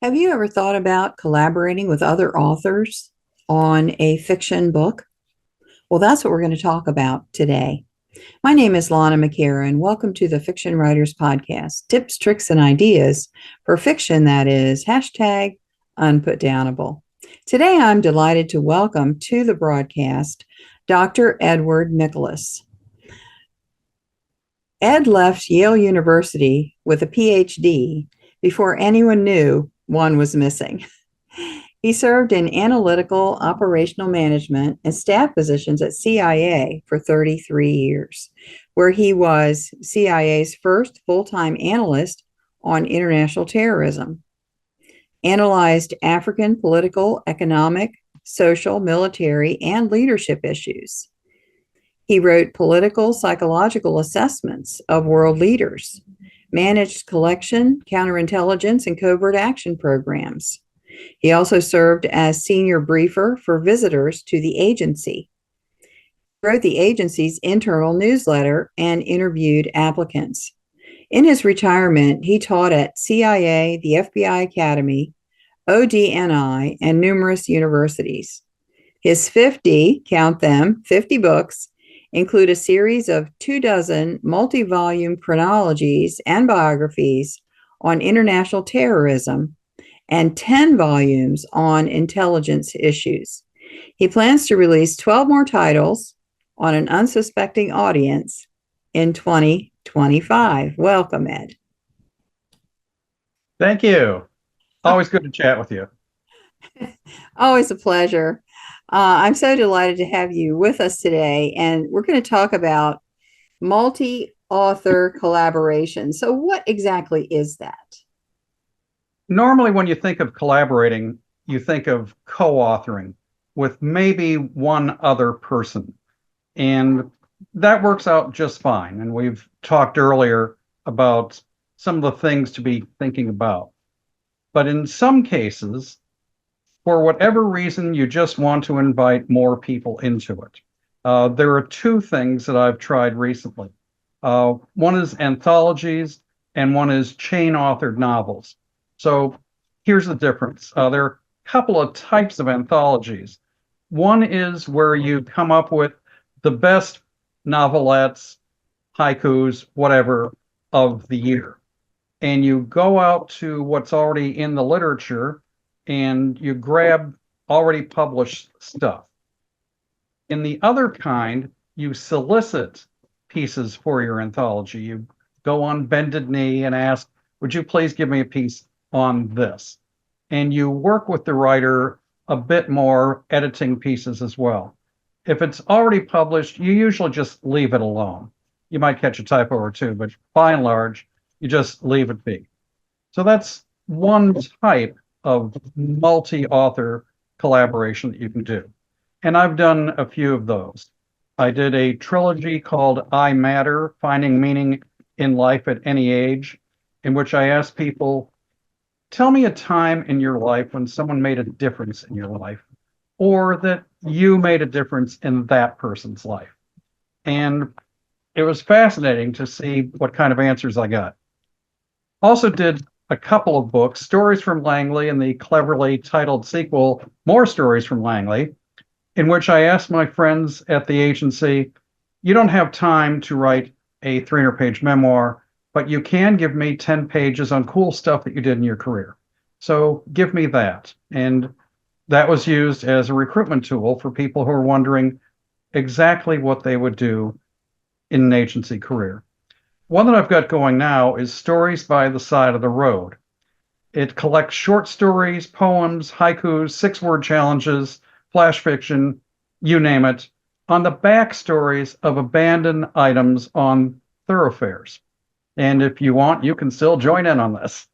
Have you ever thought about collaborating with other authors on a fiction book? Well, that's what we're going to talk about today. My name is Lana McAra, and welcome to the Fiction Writers Podcast tips, tricks, and ideas for fiction that is hashtag unputdownable. Today, I'm delighted to welcome to the broadcast Dr. Edward Mickolus. Ed left Yale University with a PhD before anyone knew one was missing. He served in analytical, operational management, and staff positions at CIA for 33 years, where he was CIA's first full-time analyst on international terrorism, analyzed African political, economic, social, military, and leadership issues. He wrote political, psychological assessments of world leaders, managed collection, counterintelligence, and covert action programs. He also served as senior briefer for visitors to the agency. He wrote the agency's internal newsletter and interviewed applicants. In his retirement, he taught at CIA, the FBI Academy, ODNI, and numerous universities. His 50, count them, 50 books include a series of 24 multi-volume chronologies and biographies on international terrorism and 10 volumes on intelligence issues. He plans to release 12 more titles on an unsuspecting audience in 2025. Welcome, Ed. Thank you. Always good to chat with you. Always a pleasure. I'm so delighted to have you with us today, and we're going to talk about multi-author collaboration. So what exactly is that? Normally, when you think of collaborating, you think of co-authoring with maybe one other person. And that works out just fine. And we've talked earlier about some of the things to be thinking about. But in some cases, for whatever reason, you just want to invite more people into it. There are two things that I've tried recently. One is anthologies and one is chain-authored novels. So here's the difference. There are a couple of types of anthologies. One is where you come up with the best novelettes, haikus, whatever, of the year. And you go out to what's already in the literature and you grab already published stuff. In the other kind, you solicit pieces for your anthology. You go on bended knee and ask, would you please give me a piece on this? And you work with the writer a bit more, editing pieces as well. If it's already published, you usually just leave it alone. You might catch a typo or two, but by and large, you just leave it be. So that's one type of multi-author collaboration that you can do. And I've done a few of those. I did a trilogy called I Matter, Finding Meaning in Life at Any Age, in which I asked people, tell me a time in your life when someone made a difference in your life, or that you made a difference in that person's life. And it was fascinating to see what kind of answers I got. Also did a couple of books, Stories from Langley and the cleverly titled sequel, More Stories from Langley, in which I asked my friends at the agency, you don't have time to write a 300-page memoir, but you can give me 10 pages on cool stuff that you did in your career. So give me that. And that was used as a recruitment tool for people who are wondering exactly what they would do in an agency career. One that I've got going now is Stories by the Side of the Road. It collects short stories, poems, haikus, 6-word challenges, flash fiction, you name it, on the backstories of abandoned items on thoroughfares. And if you want, you can still join in on this.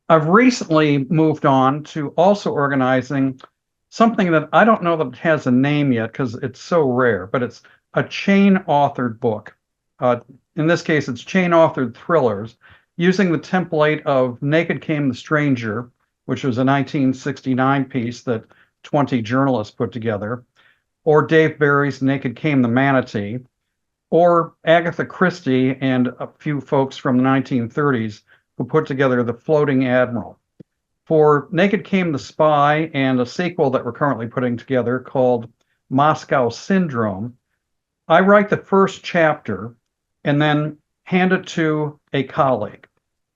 I've recently moved on to also organizing something that I don't know that it has a name yet because it's so rare, but it's a chain-authored book. In this case, it's chain-authored thrillers using the template of Naked Came the Stranger, which was a 1969 piece that 20 journalists put together, or Dave Barry's Naked Came the Manatee, or Agatha Christie and a few folks from the 1930s who put together The Floating Admiral. For Naked Came the Spy and a sequel that we're currently putting together called Moscow Syndrome, I write the first chapter and then hand it to a colleague.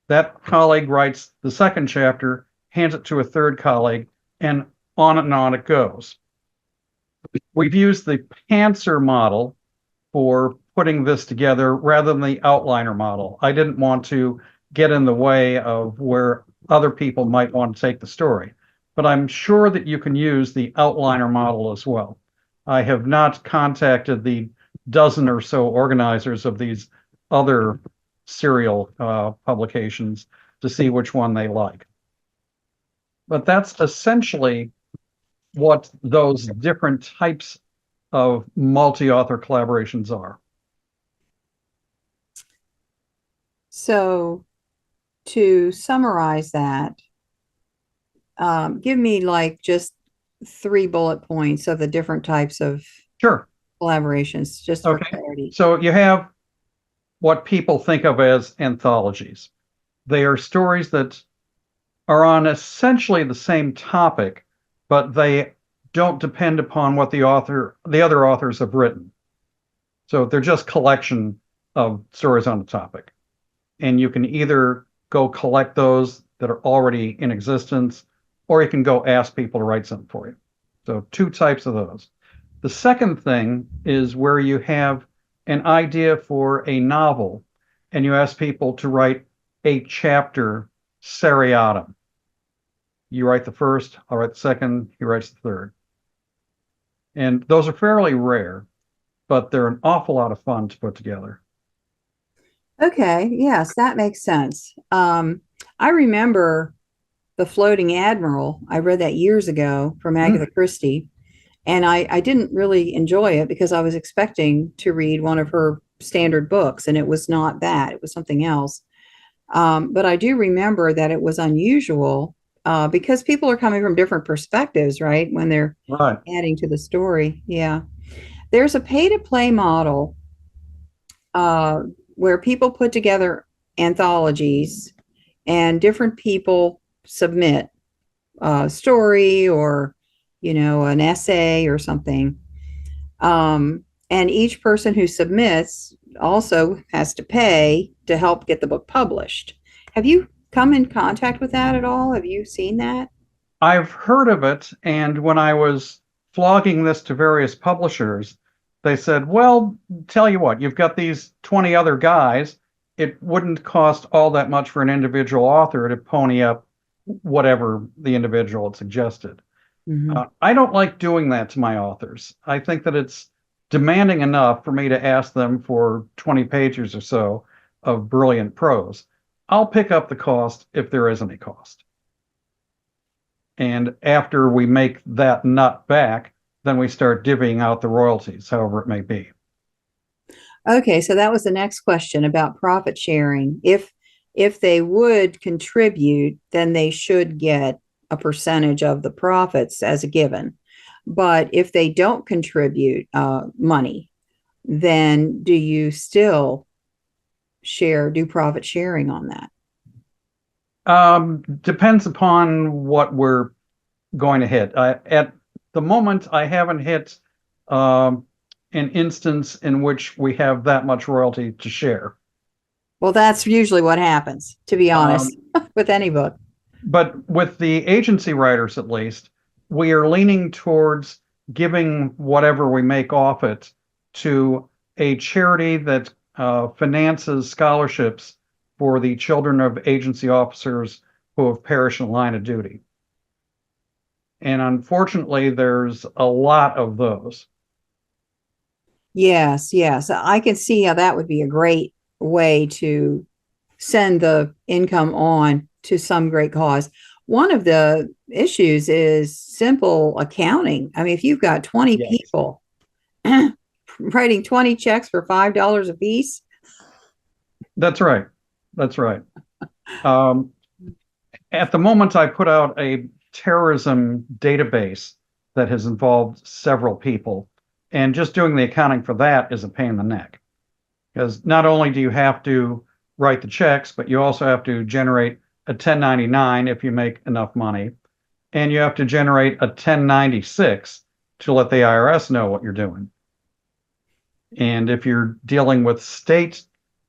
That colleague writes the second chapter, hands it to a third colleague, and on it goes. We've used the Pantser model for putting this together rather than the outliner model. I didn't want to get in the way of where other people might want to take the story, but I'm sure that you can use the outliner model as well. I have not contacted the dozen or so organizers of these other serial publications to see which one they like. But that's essentially what those different types of multi-author collaborations are. So to summarize that, give me like just 3 bullet points of the different types of Sure. collaborations, just for clarity. So you have what people think of as anthologies. They are stories that are on essentially the same topic, but they don't depend upon what the other authors have written. So they're just collection of stories on the topic. And you can either go collect those that are already in existence, or you can go ask people to write something for you. So 2 types of those. The second thing is where you have an idea for a novel and you ask people to write a chapter seriatim. You write the first, I'll write the second, he writes the third. And those are fairly rare, but they're an awful lot of fun to put together. Okay, yes, that makes sense. I remember The Floating Admiral. I read that years ago from Agatha Christie, and I didn't really enjoy it because I was expecting to read one of her standard books, and it was not that. It was something else. But I do remember that it was unusual because people are coming from different perspectives, right? When they're adding to the story. Yeah. There's a pay-to-play model where people put together anthologies and different people submit a story or, an essay or something. And each person who submits also has to pay to help get the book published. Have you come in contact with that at all? Have you seen that? I've heard of it, and when I was flogging this to various publishers, they said, well, tell you what, you've got these 20 other guys. It wouldn't cost all that much for an individual author to pony up whatever the individual had suggested. I don't like doing that to my authors. I think that it's demanding enough for me to ask them for 20 pages or so of brilliant prose. I'll pick up the cost if there is any cost. And after we make that nut back, then we start divvying out the royalties, however it may be. Okay, so that was the next question about profit sharing. If they would contribute, then they should get a percentage of the profits as a given. But if they don't contribute money, then do you still do profit sharing on that? Depends upon what we're going to hit. At the moment, I haven't hit an instance in which we have that much royalty to share. Well, that's usually what happens, to be honest, with any book. But with the agency writers, at least, we are leaning towards giving whatever we make off it to a charity that finances scholarships for the children of agency officers who have perished in the line of duty. And unfortunately, there's a lot of those. Yes. I can see how that would be a great way to send the income on to some great cause. One of the issues is simple accounting. I mean, if you've got 20 people writing 20 checks for $5 a piece. That's right. At the moment, I put out a terrorism database that has involved several people. And just doing the accounting for that is a pain in the neck. Because not only do you have to write the checks, but you also have to generate a 1099 if you make enough money, and you have to generate a 1096 to let the IRS know what you're doing. And if you're dealing with state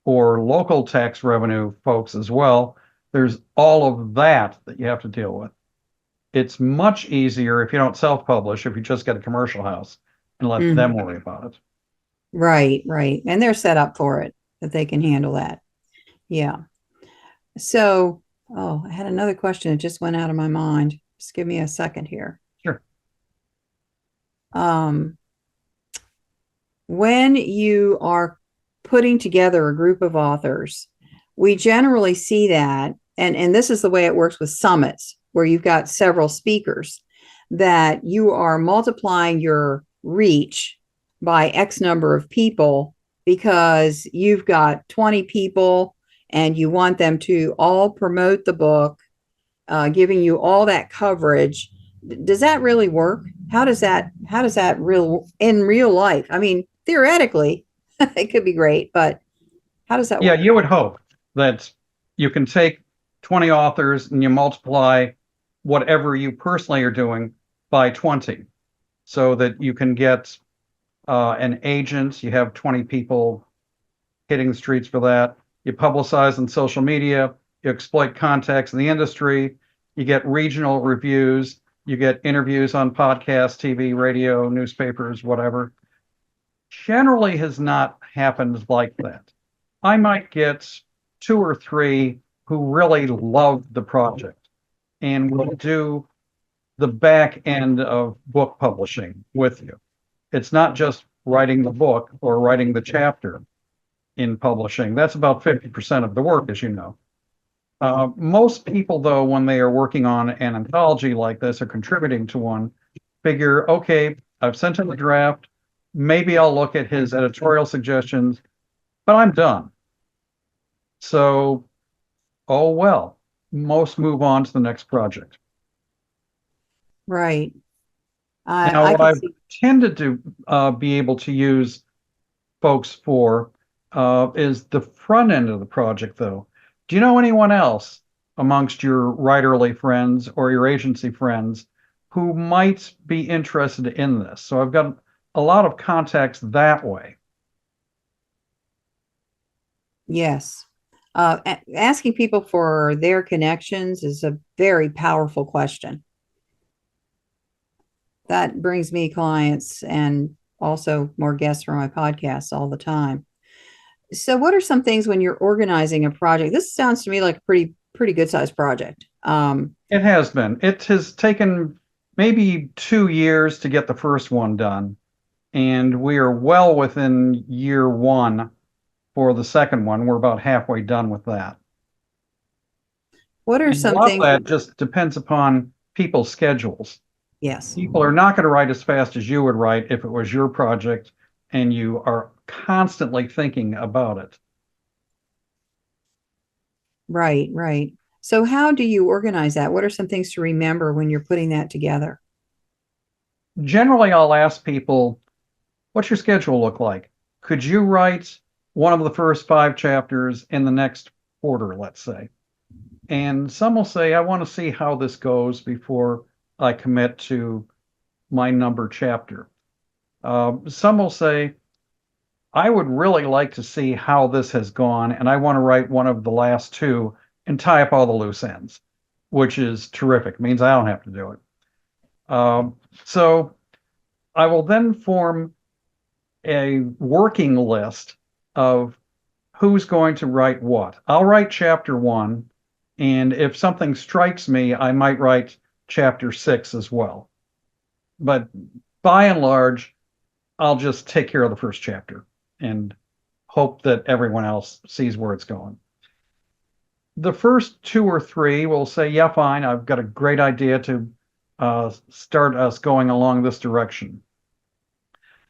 or local tax revenue folks as well, there's all of that you have to deal with. It's much easier if you don't self-publish, if you just get a commercial house and let them worry about it. Right, right. And they're set up for it, that they can handle that. Yeah. So, I had another question that just went out of my mind. Just give me a second here. Sure. When you are putting together a group of authors, we generally see that, and this is the way it works with summits, where you've got several speakers, that you are multiplying your reach by X number of people because you've got 20 people and you want them to all promote the book, giving you all that coverage. Does that really work? How does that in real life? I mean, theoretically, it could be great, but how does that Yeah, work? you would hope that you can take 20 authors and you multiply whatever you personally are doing by 20 so that you can get an agent. You have 20 people hitting the streets for that. You publicize on social media. You exploit contacts in the industry. You get regional reviews. You get interviews on podcasts, TV, radio, newspapers, whatever. Generally has not happened like that. I might get 2 or 3 who really love the project and will do the back end of book publishing with you. It's not just writing the book or writing the chapter in publishing. That's about 50% of the work, as you know. Most people, though, when they are working on an anthology like this or contributing to one, figure, okay, I've sent him a draft. Maybe I'll look at his editorial suggestions, but I'm done. So, oh well, most move on to the next project. Right. Now, I what can I've see. tended to be able to use folks for is the front end of the project, though. Do you know anyone else amongst your writerly friends or your agency friends who might be interested in this? So I've got a lot of contacts that way. Yes. Asking people for their connections is a very powerful question. That brings me clients and also more guests for my podcasts all the time. So, what are some things when you're organizing a project? This sounds to me like a pretty good sized project. It has been. It has taken maybe 2 years to get the first one done, and we are well within year one for the second one. We're about halfway done with that. What are And a some lot of things? that just depends upon people's schedules. Yes, People are not going to write as fast as you would write if it was your project and you are constantly thinking about it. right, right. So, how do you organize that? What are some things to remember when you're putting that together? Generally, I'll ask people, what's your schedule look like? Could you write one of the first 5 chapters in the next quarter, let's say? And some will say, I want to see how this goes before I commit to my number chapter. Some will say, I would really like to see how this has gone, and I want to write one of the last 2 and tie up all the loose ends, which is terrific. It means I don't have to do it. So I will then form a working list of who's going to write what. I'll write chapter 1, and if something strikes me, I might write chapter 6 as well. But by and large, I'll just take care of the first chapter and hope that everyone else sees where it's going. The first 2 or 3 will say, yeah, fine, I've got a great idea to start us going along this direction.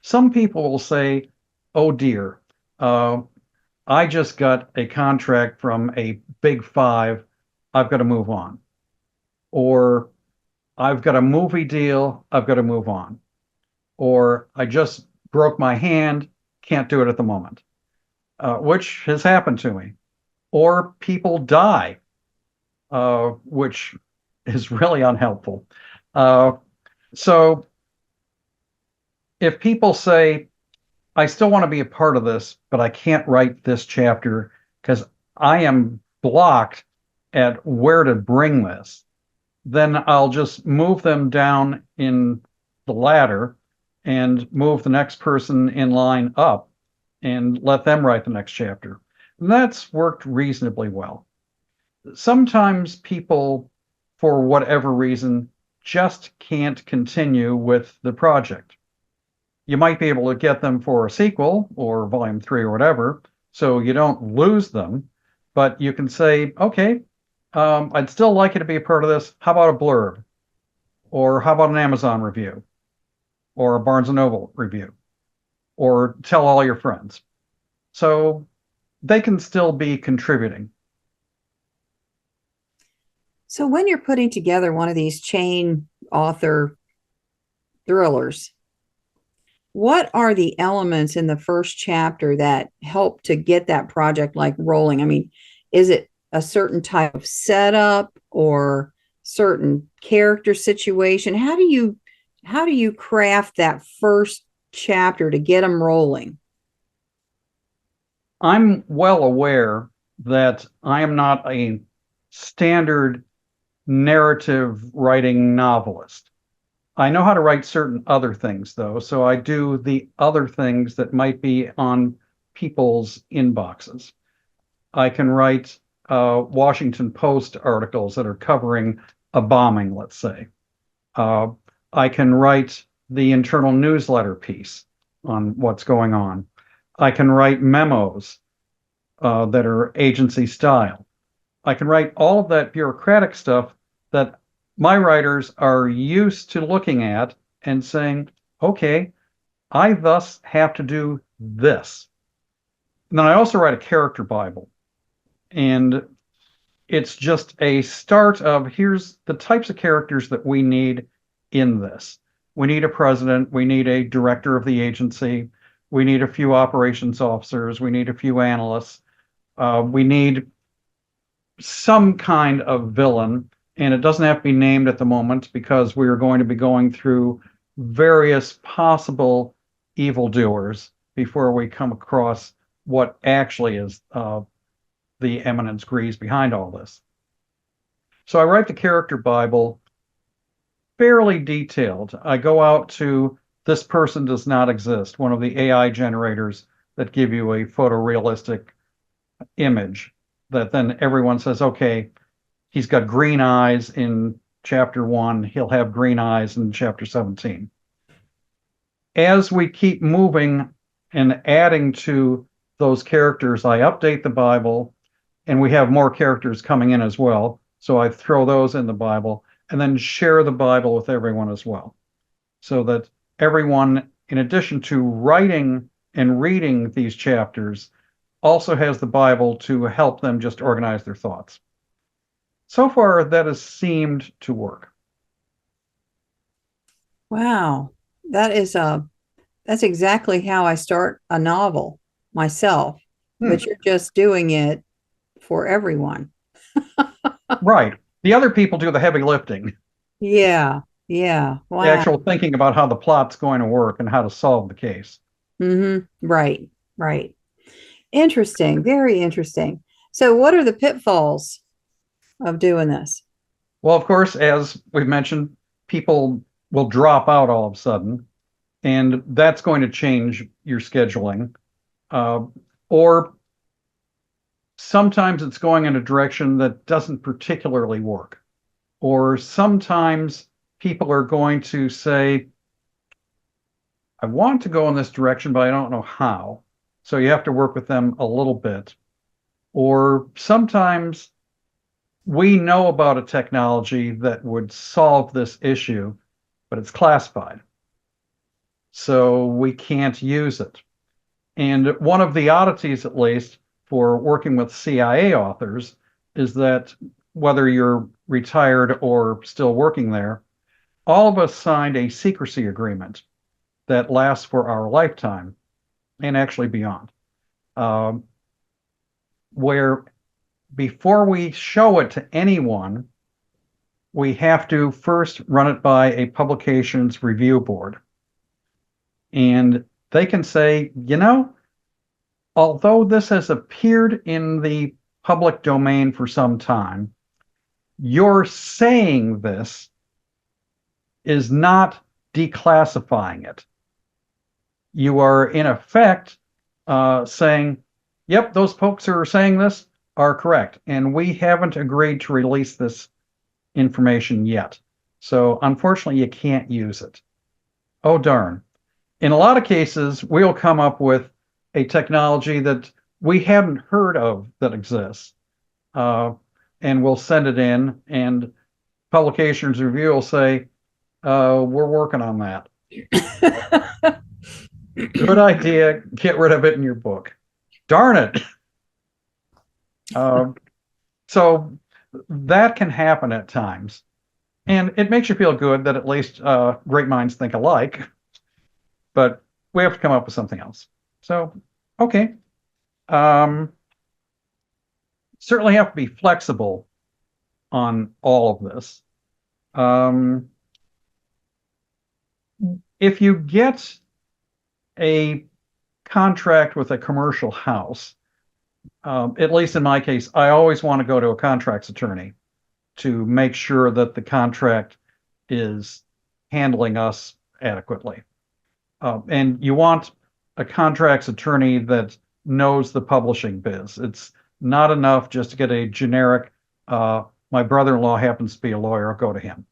Some people will say, oh dear, I just got a contract from a big 5. I've got to move on. Or I've got a movie deal. I've got to move on. Or I just broke my hand. Can't do it at the moment, which has happened to me. Or people die. which is really unhelpful. Uh, so if people say, I still want to be a part of this, but I can't write this chapter because I am blocked at where to bring this, then I'll just move them down in the ladder and move the next person in line up and let them write the next chapter. And that's worked reasonably well. Sometimes people, for whatever reason, just can't continue with the project. You might be able to get them for a sequel or volume 3 or whatever, so you don't lose them, but you can say, okay, I'd still like you to be a part of this. How about a blurb? Or how about an Amazon review? Or a Barnes & Noble review? Or tell all your friends. So they can still be contributing. So when you're putting together one of these chain author thrillers, what are the elements in the first chapter that help to get that project like rolling? I mean, is it a certain type of setup or certain character situation? How do you craft that first chapter to get them rolling? I'm well aware that I am not a standard narrative writing novelist. I know how to write certain other things, though, so I do the other things that might be on people's inboxes. I can write Washington Post articles that are covering a bombing, let's say. Uh, I can write the internal newsletter piece on what's going on. I can write memos that are agency style. I can write all of that bureaucratic stuff that my writers are used to looking at and saying, okay, I thus have to do this. And then I also write a character Bible. And it's just a start of here's the types of characters that we need in this. We need a president. We need a director of the agency. We need a few operations officers. We need a few analysts. We need some kind of villain, and it doesn't have to be named at the moment because we are going to be going through various possible evildoers before we come across what actually is the eminence grise behind all this. So I write the character Bible fairly detailed. I go out to this person does not exist, one of the AI generators that give you a photorealistic image that then everyone says, okay, he's got green eyes in chapter 1, he'll have green eyes in chapter 17. As we keep moving and adding to those characters, I update the Bible, and we have more characters coming in as well. So I throw those in the Bible and then share the Bible with everyone as well. So that everyone, in addition to writing and reading these chapters, also has the Bible to help them just organize their thoughts. So far, that has seemed to work. Wow. That's exactly how I start a novel myself, but you're just doing it for everyone. Right. The other people do the heavy lifting, Yeah. Yeah. the Wow. actual thinking about how the plot's going to work and how to solve the case. Right. Right. Interesting. Very interesting. So what are the pitfalls of doing this? Well, of course, as we've mentioned, people will drop out all of a sudden, and that's going to change your scheduling. Or sometimes it's going in a direction that doesn't particularly work. Or sometimes people are going to say, I want to go in this direction, but I don't know how. So you have to work with them a little bit. Or sometimes we know about a technology that would solve this issue, but it's classified. So we can't use it. And one of the oddities, at least, for working with CIA authors is that whether you're retired or still working there, all of us signed a secrecy agreement that lasts for our lifetime and actually beyond, where before we show it to anyone, we have to first run it by a publications review board. And they can say, although this has appeared in the public domain for some time, your saying this is not declassifying it. You are, in effect, saying, yep, those folks who are saying this are correct, and we haven't agreed to release this information yet. So unfortunately, you can't use it. Oh, darn. In a lot of cases, we'll come up with a technology that we haven't heard of that exists, and we'll send it in, and publications review will say, we're working on that. Good idea. Get rid of it in your book. Darn it. So that can happen at times. And it makes you feel good that at least great minds think alike. But we have to come up with something else. So, okay. Certainly have to be flexible on all of this. If you get a contract with a commercial house, at least in my case, I always want to go to a contracts attorney to make sure that the contract is handling us adequately. And you want a contracts attorney that knows the publishing biz. It's not enough just to get a generic, my brother-in-law happens to be a lawyer, I'll go to him.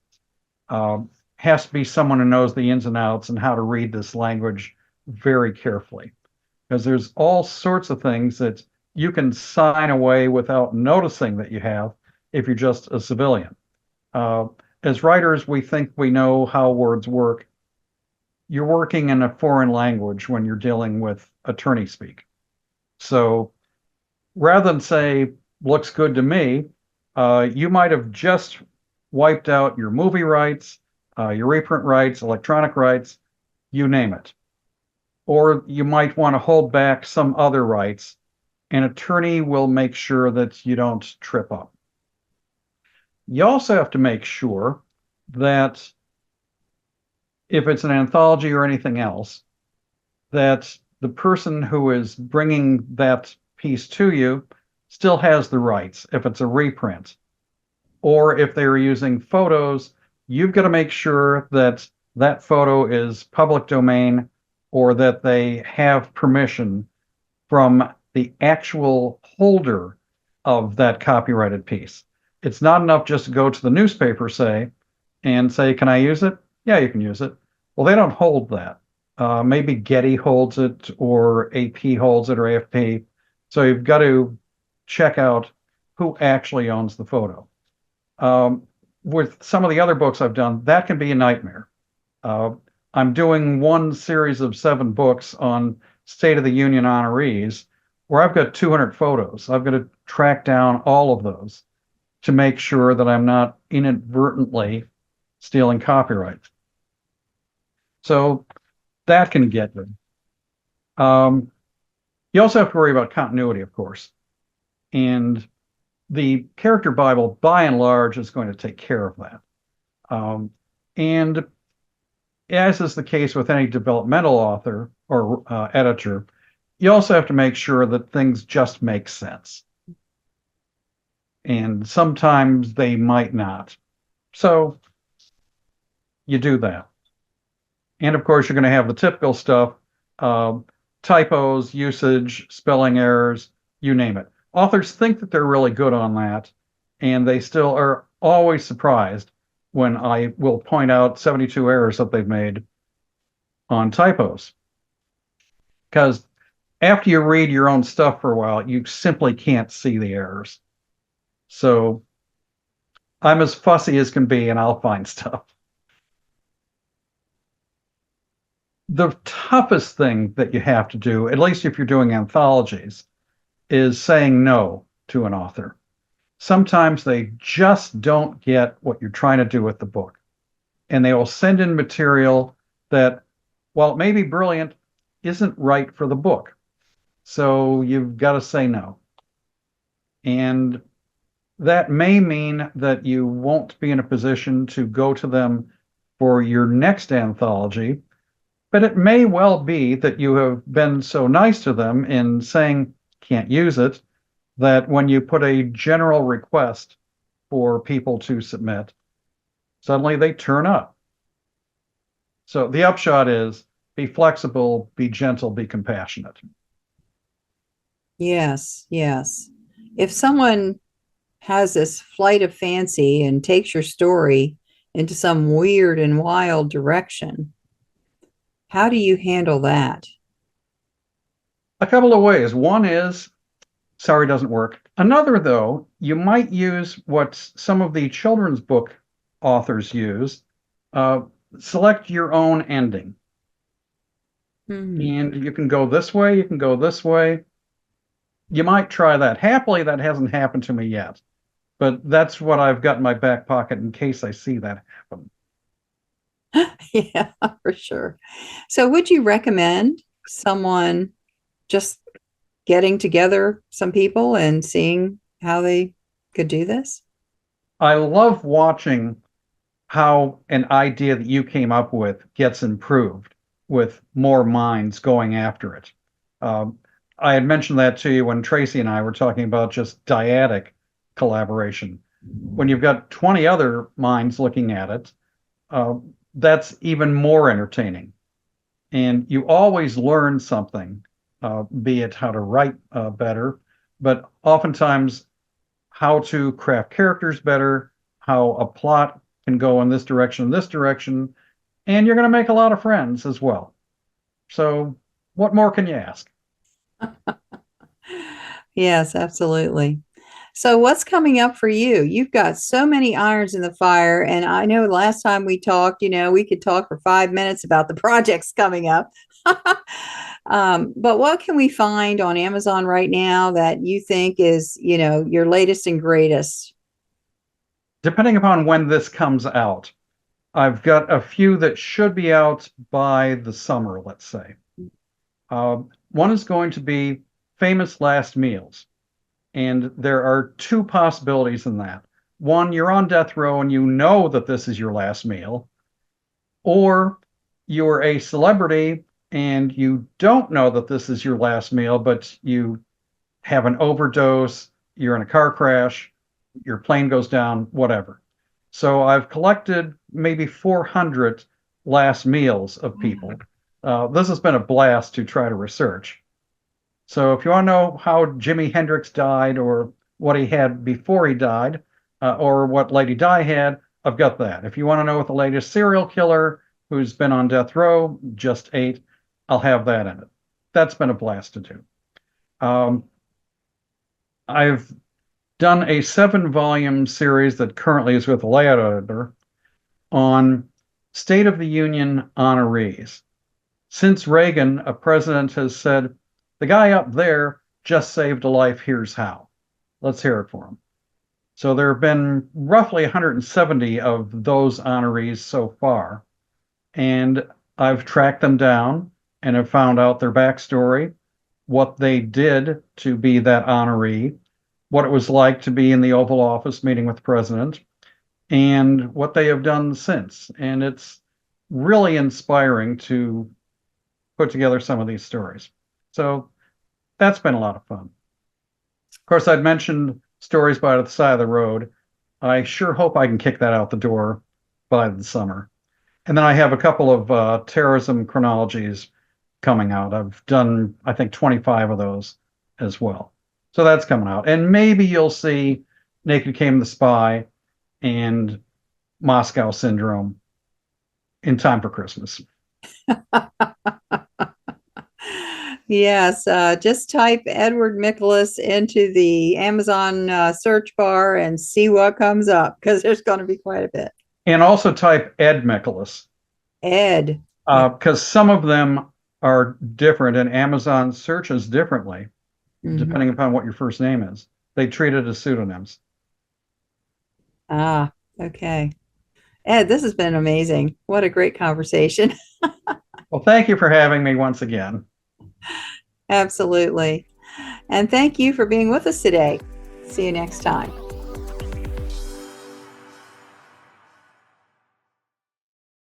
Has to be someone who knows the ins and outs and how to read this language very carefully. Because there's all sorts of things that you can sign away without noticing that you have if you're just a civilian. As writers, we think we know how words work. You're working in a foreign language when you're dealing with attorney speak. So rather than say, looks good to me, you might have just wiped out your movie rights, your reprint rights, electronic rights, you name it. Or you might want to hold back some other rights. An attorney will make sure that you don't trip up. You also have to make sure that if it's an anthology or anything else, that the person who is bringing that piece to you still has the rights if it's a reprint. Or if they're using photos, you've got to make sure that that photo is public domain or that they have permission from the actual holder of that copyrighted piece. It's not enough just to go to the newspaper, and say, can I use it? Yeah, you can use it. Well, they don't hold that. Maybe Getty holds it or AP holds it or AFP. So you've got to check out who actually owns the photo. With some of the other books I've done, that can be a nightmare. I'm doing one series of 7 books on State of the Union honorees where I've got 200 photos. I've got to track down all of those to make sure that I'm not inadvertently stealing copyright. So that can get good. You also have to worry about continuity, of course. And the character Bible, by and large, is going to take care of that. And as is the case with any developmental author or editor, you also have to make sure that things just make sense. And sometimes they might not. So you do that. And of course, you're going to have the typical stuff, typos, usage, spelling errors, you name it. Authors think that they're really good on that, and they still are always surprised when I will point out 72 errors that they've made on typos. Because after you read your own stuff for a while, you simply can't see the errors. So I'm as fussy as can be, and I'll find stuff. The toughest thing that you have to do, at least if you're doing anthologies, is saying no to an author. Sometimes they just don't get what you're trying to do with the book. And they will send in material that, while it may be brilliant, isn't right for the book. So you've got to say no. And That may mean that you won't be in a position to go to them for your next anthology, but it may well be that you have been so nice to them in saying can't use it that when you put a general request for people to submit, suddenly they turn up. So the upshot is be flexible, be gentle, be compassionate. Yes, yes. If someone has this flight of fancy and takes your story into some weird and wild direction, how do you handle that? A couple of ways. One is sorry doesn't work. Another, though, you might use what some of the children's book authors use. Uh, Select your own ending. Hmm. And you can go this way, you can go this way. You might try that. Happily, that hasn't happened to me yet, but that's what I've got in my back pocket in case I see that happen. Yeah, for sure. So, would you recommend someone just getting together some people and seeing how they could do this? I love watching how an idea that you came up with gets improved with more minds going after it. Um, I had mentioned that to you when Tracy and I were talking about just dyadic collaboration. When you've got 20 other minds looking at it, uh, that's even more entertaining. And you always learn something, be it how to write better, but oftentimes how to craft characters better, how a plot can go in this direction, and you're going to make a lot of friends as well. So, what more can you ask? Yes, absolutely. So, what's coming up for you? You've got so many irons in the fire. And I know last time we talked, we could talk for 5 minutes about the projects coming up. But what can we find on Amazon right now that you think is, your latest and greatest? Depending upon when this comes out, I've got a few that should be out by the summer, let's say. One is going to be famous last meals. And there are two possibilities in that. One, you're on death row and you know that this is your last meal, or you're a celebrity and you don't know that this is your last meal, but you have an overdose, you're in a car crash, your plane goes down, whatever. So I've collected maybe 400 last meals of people. This has been a blast to try to research. So if you want to know how Jimi Hendrix died or what he had before he died, or what Lady Di had, I've got that. If you want to know what the latest serial killer who's been on death row just ate, I'll have that in it. That's been a blast to do. I've done a 7-volume series that currently is with the layout editor on State of the Union honorees. Since Reagan, a president has said, the guy up there just saved a life, here's how. Let's hear it for him. So there have been roughly 170 of those honorees so far. And I've tracked them down and have found out their backstory, what they did to be that honoree, what it was like to be in the Oval Office meeting with the president, and what they have done since. And it's really inspiring to put together some of these stories. So that's been a lot of fun. Of course, I'd mentioned Stories by the Side of the Road. I sure hope I can kick that out the door by the summer. And then I have a couple of terrorism chronologies coming out. I've done, I think, 25 of those as well. So that's coming out. And maybe you'll see Naked Came the Spy and Moscow Syndrome in time for Christmas. Yes, just type Edward Mickolus into the Amazon search bar and see what comes up because there's going to be quite a bit. And also type Ed Mickolus. Ed. Because some of them are different and Amazon searches differently depending upon what your first name is. They treat it as pseudonyms. Ah, okay. Ed, this has been amazing. What a great conversation. Well, thank you for having me once again. Absolutely. And thank you for being with us today. See you next time.